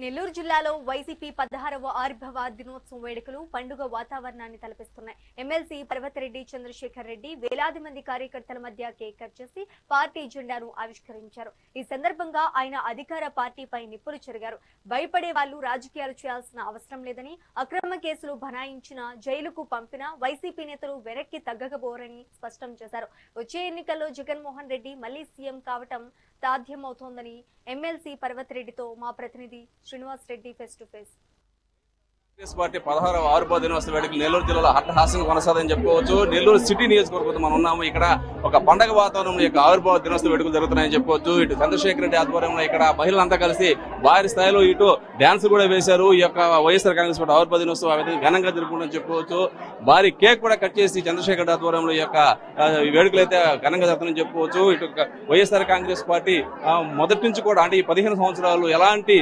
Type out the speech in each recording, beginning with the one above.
నెల్లూరు జిల్లాలో వైసీపీ 16వ ఆవిర్భావ దినోత్సవం వేడుకలు పండుగ వాతావరణాన్ని తలపిస్తున్నాయి. ఎమ్మెల్సీ పర్వతరెడ్డి చంద్రశేఖర్ రెడ్డి వేలాది మంది కార్యకర్తల మధ్య కేక్ కట్ చేసి పార్టీ జెండాను ఆవిష్కరించారు. ఈ సందర్భంగా ఆయన అధికార పార్టీపై నిప్పులు చెరిగారు. భయపడే వాళ్ళు రాజకీయాలు చేయాల్సిన అవసరం లేదని, అక్రమ కేసులు బనాయించిన జైలుకు పంపిన వైసీపీ నేతలు వెనక్కి తగ్గకపోరని స్పష్టం చేశారు. వచ్చే ఎన్నికల్లో జగన్మోహన్ రెడ్డి మళ్లీ సీఎం కావటం సాధ్యమవుతోందని ఎమ్మెల్సీ పర్వతరెడ్డితో మా ప్రతినిధి Srinivas Reddy face to face. Congress party 16వ ఆవిర్భావ దినోత్సవ వేడుకలు నెల్లూరు జిల్లాలో హట్టహాసంగా కొనసాగని చెప్పుకోవచ్చు. నెల్లూరు సిటీ నియోజకవర్గంలో మనం ఉన్నాము. ఇక్కడ ఒక పండగ వాతావరణంలో యొక్క ఆవిర్భావ దినోత్సవ వేడుకలు జరుగుతున్నాయని చెప్పుకోవచ్చు. ఇటు చంద్రశేఖర్ రెడ్డి ఆధ్వర్యంలో ఇక్కడ మహిళలంతా కలిసి భారీ స్థాయిలో ఇటు డాన్స్ కూడా వేశారు. ఈ యొక్క వైఎస్ఆర్ కాంగ్రెస్ పార్టీ ఆవిర్భావ దినోత్సవం ఘనంగా జరుపుకుంటామని చెప్పుకోవచ్చు. భారీ కేక్ కూడా కట్ చేసి చంద్రశేఖర్ రెడ్డి ఆధ్వర్యంలో ఈ యొక్క వేడుకలు అయితే ఘనంగా జరుగుతాయని చెప్పుకోవచ్చు. ఇటు వైఎస్ఆర్ కాంగ్రెస్ పార్టీ మొదటి నుంచి కూడా అంటే ఈ 15 సంవత్సరాలు ఎలాంటి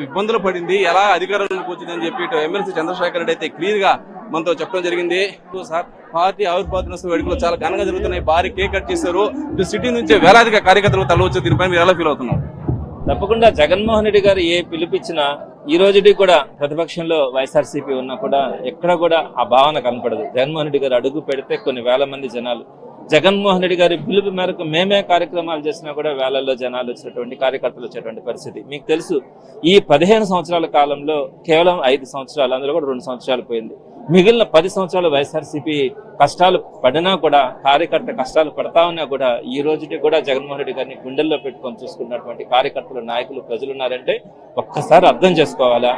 ఇబ్బందులు పడింది, ఎలా అధికారంలోకి వచ్చిందని చెప్పి ఇటు ఎమ్మెల్సీ చంద్రశేఖర్ రెడ్డి అయితే క్లియర్ గా మనతో చెప్పడం జరిగింది. సార్, పార్టీ ఆవిర్భావ దినోత్సవ వేడుకలు చాలా ఘనంగా జరుగుతున్నాయి. భారీ కేక్ కట్ చేశారు. ఇటు సిటీ నుంచి వేలాదిగా కార్యకర్తలు తరలివచ్చారు. దీనిపై మీరు ఎలా ఫీల్ అవుతున్నారు? తప్పకుండా జగన్మోహన్ రెడ్డి గారు ఏ పిలుపిచ్చినా ఈ రోజుకి కూడా ప్రతిపక్షంలో వైఎస్ఆర్సీపీ ఉన్నా కూడా ఎక్కడ కూడా ఆ భావన కనపడదు. జగన్మోహన్ రెడ్డి గారు అడుగు పెడితే కొన్ని వేల మంది జనాలు, జగన్మోహన్ రెడ్డి గారి పిలుపు మేరకు మేమే కార్యక్రమాలు చేసినా కూడా వేలల్లో జనాలు వచ్చినటువంటి కార్యకర్తలు వచ్చేటువంటి పరిస్థితి మీకు తెలుసు. ఈ 15 సంవత్సరాల కాలంలో కేవలం 5 సంవత్సరాలు, అందులో కూడా 2 సంవత్సరాలు పోయింది. మిగిలిన 10 సంవత్సరాలు వైఎస్ఆర్సీపీ కష్టాలు పడినా కూడా, కార్యకర్త కష్టాలు పడతా ఉన్నా కూడా ఈ రోజుకి కూడా జగన్మోహన్ రెడ్డి గారిని గుండెల్లో పెట్టుకొని చూసుకున్నటువంటి కార్యకర్తలు, నాయకులు, ప్రజలు ఉన్నారంటే ఒక్కసారి అర్థం చేసుకోవాలా.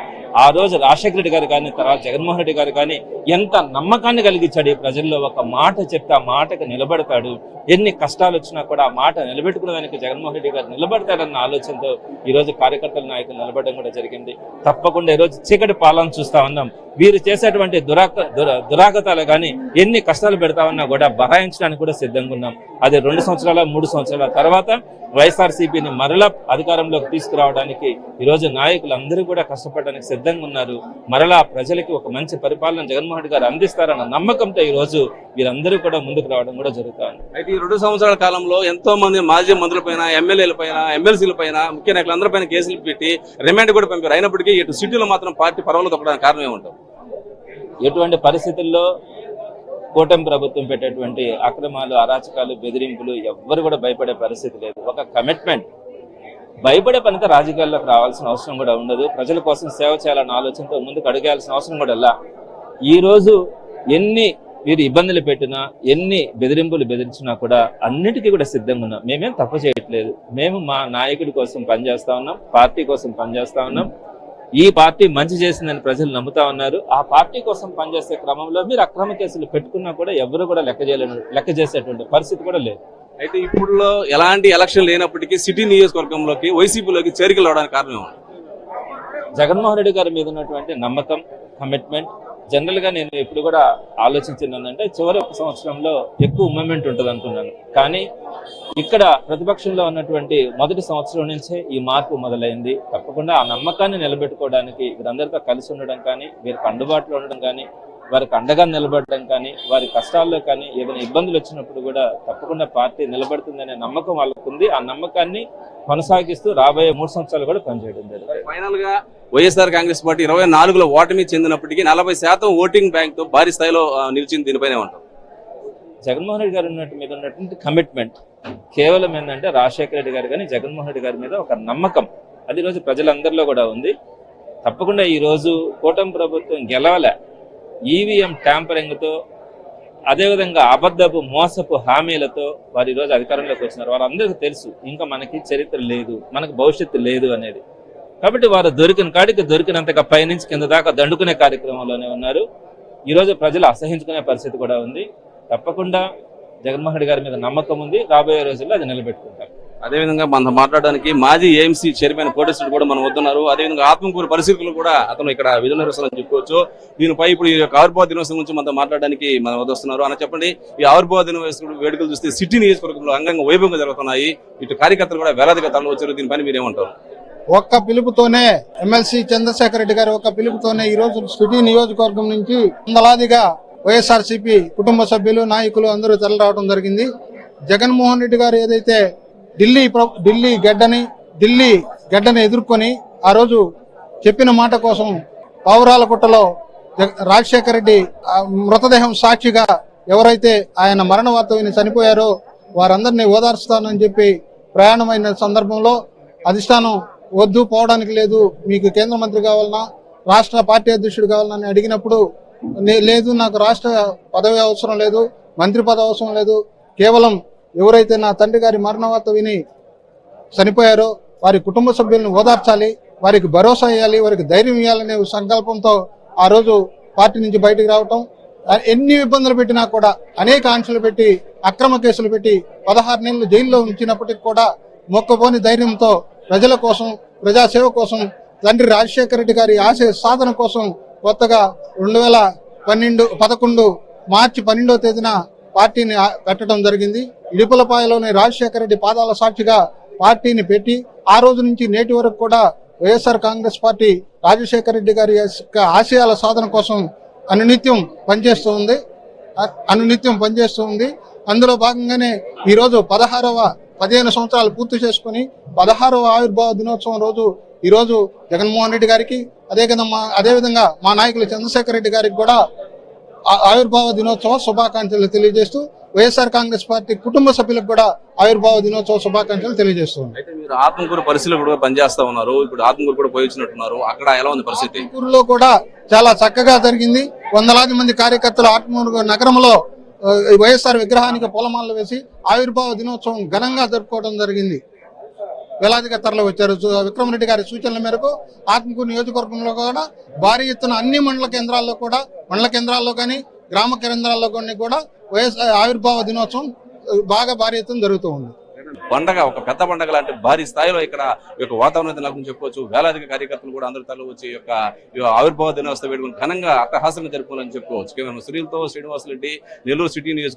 ఆ రోజు రాజశేఖర రెడ్డి గారు కానీ, తర్వాత జగన్మోహన్ రెడ్డి గారు కానీ ఎంత నమ్మకాన్ని కలిగించాడు ఈ ప్రజల్లో. ఒక మాట చెప్తే ఆ మాటకు నిలబడతాడు. ఎన్ని కష్టాలు వచ్చినా కూడా ఆ మాట నిలబెట్టుకునేదానికి జగన్మోహన్ రెడ్డి గారు నిలబడతాడన్న ఆలోచనతో ఈ రోజు కార్యకర్తల నాయకులు నిలబడడం కూడా జరిగింది. తప్పకుండా ఈ రోజు చీకటి పాలన చూస్తా ఉన్నాం. వీరు చేసేటువంటి దురాగతాలు కానీ ఎన్ని కష్టాలు పెడతా ఉన్నా కూడా బరాయించడానికి కూడా సిద్ధంగా ఉన్నాం. అది 2 సంవత్సరాల 3 సంవత్సరాల తర్వాత వైఎస్ఆర్సీపీని మరలా అధికారంలోకి తీసుకురావడానికి ఈరోజు నాయకులు అందరూ కూడా కష్టపడడానికి సిద్ధంగా ఉన్నారు. మరలా ప్రజలకి ఒక మంచి పరిపాలన జగన్మోహన్ రెడ్డి గారు అందిస్తారన్న నమ్మకంతో ఈ రోజు వీరందరూ కూడా ముందుకు రావడం కూడా జరుగుతుంది. అయితే ఈ 2 సంవత్సరాల కాలంలో ఎంతో మంది మాజీ మంత్రుల పైన, ఎమ్మెల్యేల పైన, ఎమ్మెల్సీల పైన, ముఖ్య నాయకులందరి పైన కేసులు పెట్టి రిమాండ్ కూడా పంపారు. అయినప్పటికీ ఇటు సిటీలో మాత్రం పార్టీ పరవలు తొక్కడానికి కారణం ఏముంటారు? ఎటువంటి పరిస్థితుల్లో కూటమి ప్రభుత్వం పెట్టేటువంటి అక్రమాలు, అరాచకాలు, బెదిరింపులు ఎవ్వరు కూడా భయపడే పరిస్థితి లేదు. ఒక కమిట్మెంట్. భయపడే పనితో రాజకీయాల్లోకి రావాల్సిన అవసరం కూడా ఉండదు. ప్రజల కోసం సేవ చేయాలన్న ఆలోచనతో ముందుకు అడిగేయాల్సిన అవసరం కూడా ఇలా. ఈ రోజు ఎన్ని వీరు ఇబ్బందులు పెట్టినా, ఎన్ని బెదిరింపులు బెదిరించినా కూడా అన్నిటికీ కూడా సిద్ధంగా ఉన్నాం. మేమేం తప్పు చేయట్లేదు. మేము మా నాయకుడి కోసం పనిచేస్తా ఉన్నాం, పార్టీ కోసం పనిచేస్తా ఉన్నాం. ఈ పార్టీ మంచి చేసిందని ప్రజలు నమ్ముతా ఉన్నారు. ఆ పార్టీ కోసం పనిచేసే క్రమంలో మీరు అక్రమ కేసులు పెట్టుకున్నా కూడా ఎవరు కూడా లెక్క చేసేటువంటి పరిస్థితి కూడా లేదు. అయితే ఇప్పుడు ఎలాంటి ఎలక్షన్ లేనప్పటికీ సిటీ నియోజకవర్గంలోకి వైసీపీలోకి చేరికలు అవడానికి కారణం జగన్మోహన్ రెడ్డి గారి మీద ఉన్నటువంటి నమ్మకం, కమిట్మెంట్. జనరల్ గా నేను ఇప్పుడు కూడా ఆలోచించిందంటే చివరి 1 సంవత్సరంలో ఎక్కువ మూవ్మెంట్ ఉంటుంది అనుకున్నాను. కానీ ఇక్కడ ప్రతిపక్షంలో ఉన్నటువంటి మొదటి సంవత్సరం నుంచే ఈ మార్పు మొదలైంది. తప్పకుండా ఆ నమ్మకాన్ని నిలబెట్టుకోవడానికి వీరందరితో కలిసి ఉండడం కానీ, వీరికి అందుబాటులో ఉండడం కానీ, వారికి అండగా నిలబడడం కానీ, వారి కష్టాల్లో కానీ ఏదైనా ఇబ్బందులు వచ్చినప్పుడు కూడా తప్పకుండా పార్టీ నిలబడుతుందనే నమ్మకం వాళ్ళకు ఉంది. ఆ నమ్మకాన్ని కొనసాగిస్తూ రాబోయే 3 సంవత్సరాలు కూడా పనిచేయడం జరిగింది. ఫైనల్ గా వైఎస్ఆర్ కాంగ్రెస్ పార్టీ 24లో ఓటమి చెందినప్పటికీ 40% ఓటింగ్ బ్యాంక్ తో భారీ స్థాయిలో నిలిచింది. దీనిపైనే ఉంటాం. జగన్మోహన్ రెడ్డి గారి మీద ఉన్నటువంటి కమిట్మెంట్ కేవలం ఏంటంటే రాజశేఖర రెడ్డి గారు కానీ, జగన్మోహన్ రెడ్డి గారి మీద ఒక నమ్మకం అది రోజు ప్రజలందరిలో కూడా ఉంది. తప్పకుండా ఈ రోజు కూటమి ప్రభుత్వం గెలవలే. ఈవీఎం ట్యాంపరింగ్ తో, అదేవిధంగా అబద్ధపు మోసపు హామీలతో వారు ఈరోజు అధికారంలోకి వచ్చినారు. వారందరికీ తెలుసు ఇంకా మనకి చరిత్ర లేదు, మనకు భవిష్యత్తు లేదు అనేది. కాబట్టి వారు దొరికిన కాడికి దొరికినంతగా పైనుంచి కింద దాకా దండుకునే కార్యక్రమంలోనే ఉన్నారు. ఈరోజు ప్రజలు అసహించుకునే పరిస్థితి కూడా ఉంది. తప్పకుండా జగన్మోహన్ రెడ్డి గారి మీద నమ్మకం ఉంది. రాబోయే రోజుల్లో అది నిలబెట్టుకుంటారు. అదేవిధంగా మనం మాట్లాడడానికి మాజీ ఏఎంసీ చైర్మన్ కోటేశ్వరుడు కూడా మనం వస్తున్నారు. అదేవిధంగా ఆత్మకూరు పరిస్థితులు కూడా అతను ఇక్కడ విధులు నిర్వహిస్తారని చెప్పుకోవచ్చు. దీనిపై ఇప్పుడు ఈ ఆవిర్భావ దినోత్సవం గురించి మనతో మాట్లాడడానికి మనం వస్తున్నారు. అని చెప్పండి, ఈ ఆవిర్భావ దినోత్సవం వేడుకలు చూస్తే సిటీ నియోజకవర్గంలో అంగంగా వైభవంగా జరుగుతున్నాయి. ఇటు కార్యకర్తలు కూడా వేలాదిగా తరలి వచ్చారు. దీనిపైన మీరేమంటారు? ఒక్క పిలుపుతోనే ఎమ్మెల్సీ చంద్రశేఖర్ రెడ్డి గారి ఒక్క పిలుపుతోనే ఈ రోజు సిటీ నియోజకవర్గం నుంచి వందలాదిగా వైఎస్ఆర్సీపీ కుటుంబ సభ్యులు, నాయకులు అందరూ తరలిరావడం జరిగింది. జగన్మోహన్ రెడ్డి గారు ఏదైతే ఢిల్లీ గడ్డని ఎదుర్కొని ఆ రోజు చెప్పిన మాట కోసం పావురాలగుట్టలో రాజశేఖర రెడ్డి మృతదేహం సాక్షిగా ఎవరైతే ఆయన మరణ వార్త విని చనిపోయారో వారందరినీ ఓదార్చుతానని చెప్పి ప్రయాణమైన సందర్భంలో అధిష్టానం వద్దు, పోవడానికి లేదు, మీకు కేంద్ర మంత్రి కావాలన్నా రాష్ట్ర పార్టీ అధ్యక్షుడు కావాలని అడిగినప్పుడు లేదు, నాకు రాష్ట్ర పదవి అవసరం లేదు, మంత్రి పదవి అవసరం లేదు, కేవలం ఎవరైతే నా తండ్రి గారి మరణ వార్త విని చనిపోయారో వారి కుటుంబ సభ్యులను ఓదార్చాలి, వారికి భరోసా ఇవ్వాలి, వారికి ధైర్యం ఇవ్వాలనే సంకల్పంతో ఆ రోజు పార్టీ నుంచి బయటకు రావటం, ఎన్ని ఇబ్బందులు పెట్టినా కూడా అనేక ఆంక్షలు పెట్టి అక్రమ కేసులు పెట్టి 16 నెలలు జైల్లో ఉంచినప్పటికీ కూడా మొక్కబోని ధైర్యంతో ప్రజల కోసం, ప్రజాసేవ కోసం, తండ్రి రాజశేఖర రెడ్డి గారి ఆశయ సాధన కోసం కొత్తగా 2011 మార్చి 12వ తేదీన పార్టీని పెట్టడం జరిగింది. ఇడుపులపాయలోని రాజశేఖర రెడ్డి పాదాల సాక్షిగా పార్టీని పెట్టి ఆ రోజు నుంచి నేటి వరకు కూడా వైఎస్ఆర్ కాంగ్రెస్ పార్టీ రాజశేఖర రెడ్డి గారి ఆశయాల సాధన కోసం అనునిత్యం పనిచేస్తూ ఉంది. అందులో భాగంగానే ఈరోజు 15 సంవత్సరాలు పూర్తి చేసుకుని 16వ ఆవిర్భావ దినోత్సవం రోజు ఈరోజు జగన్మోహన్ రెడ్డి గారికి అదేవిధంగా మా నాయకులు చంద్రశేఖర్ రెడ్డి గారికి కూడా ఆవిర్భావ దినోత్సవ శుభాకాంక్షలు తెలియజేస్తూ వైఎస్ఆర్ కాంగ్రెస్ పార్టీ కుటుంబ సభ్యులకు కూడా ఆవిర్భావ దినోత్సవ శుభాకాంక్షలు తెలియజేస్తుంది. అయితే మీరు ఆత్మకూరు పరిశీలకుడుగా పనిచేస్తా ఉన్నారు, ఇప్పుడు ఆత్మకూరు కూడా పోయి వచ్చినట్టున్నారు, అక్కడ ఎలా ఉంది పరిస్థితి? ఆత్మకూరులో కూడా చాలా చక్కగా జరిగింది. వందలాది మంది కార్యకర్తలు ఆత్మకూరు నగరంలో వైఎస్ఆర్ విగ్రహానికి పూలమాలలు వేసి ఆవిర్భావ దినోత్సవం ఘనంగా జరుపుకోవడం జరిగింది. వేలాదిగా తరలి వచ్చారు. విక్రమరెడ్డి గారి సూచనల మేరకు ఆత్మకూరు నియోజకవర్గంలో కూడా భారీ ఎత్తున అన్ని మండల కేంద్రాల్లో కానీ గ్రామ కేంద్రాల్లో కానీ కూడా వైఎస్ఆర్ ఆవిర్భావ దినోత్సవం బాగా భారీ ఎత్తున జరుగుతూ ఉంది. పండగ ఒక పెద్ద పండగ లాంటి భారీ స్థాయిలో ఇక్కడ వాతావరణం నెలకొని చెప్పవచ్చు. వేలాదిగా కార్యకర్తలు కూడా అందరూ తరలి వచ్చి ఆవిర్భావ దినోత్సవ వేడుకను ఘనంగా అట్టహాసంగా జరుపుకోవాలని చెప్పుకోవచ్చు. కేవలం శ్రీనివాసరెడ్డి, నెల్లూరు సిటీ నియోజకవర్గం.